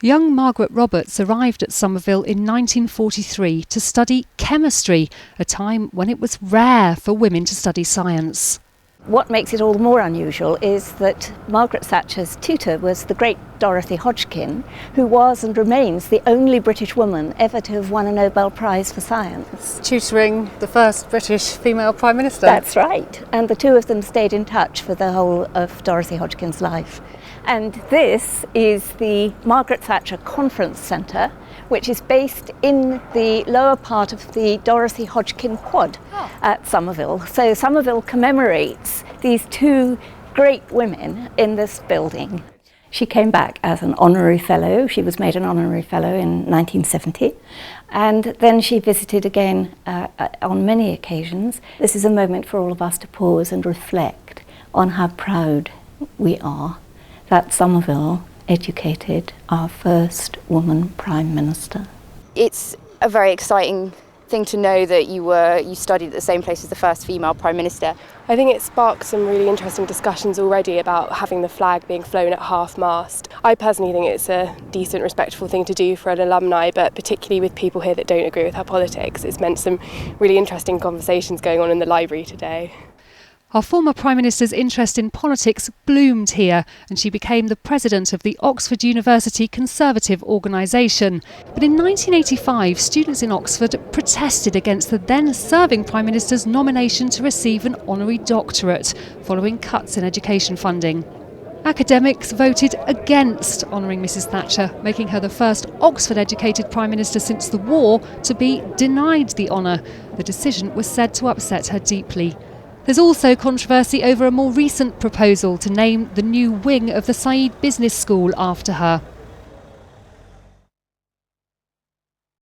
Young Margaret Roberts arrived at Somerville in 1943 to study chemistry, a time when it was rare for women to study science. What makes it all the more unusual is that Margaret Thatcher's tutor was the great Dorothy Hodgkin, who was and remains the only British woman ever to have won a Nobel Prize for Science. Tutoring the first British female Prime Minister. That's right, and the two of them stayed in touch for the whole of Dorothy Hodgkin's life. And this is the Margaret Thatcher Conference Centre, which is based in the lower part of the Dorothy Hodgkin quad at Somerville. So Somerville commemorates these two great women in this building. She came back as an Honorary Fellow. She was made an Honorary Fellow in 1970, and then she visited again on many occasions. This is a moment for all of us to pause and reflect on how proud we are that Somerville educated our first woman Prime Minister. It's a very exciting thing to know that you studied at the same place as the first female Prime Minister. I think it sparked some really interesting discussions already about having the flag being flown at half-mast. I personally think it's a decent, respectful thing to do for an alumni, but particularly with people here that don't agree with her politics, it's meant some really interesting conversations going on in the library today. Our former Prime Minister's interest in politics bloomed here, and she became the president of the Oxford University Conservative Organisation. But in 1985, students in Oxford protested against the then serving Prime Minister's nomination to receive an honorary doctorate, following cuts in education funding. Academics voted against honouring Mrs Thatcher, making her the first Oxford-educated Prime Minister since the war to be denied the honour. The decision was said to upset her deeply. There's also controversy over a more recent proposal to name the new wing of the Said Business School after her.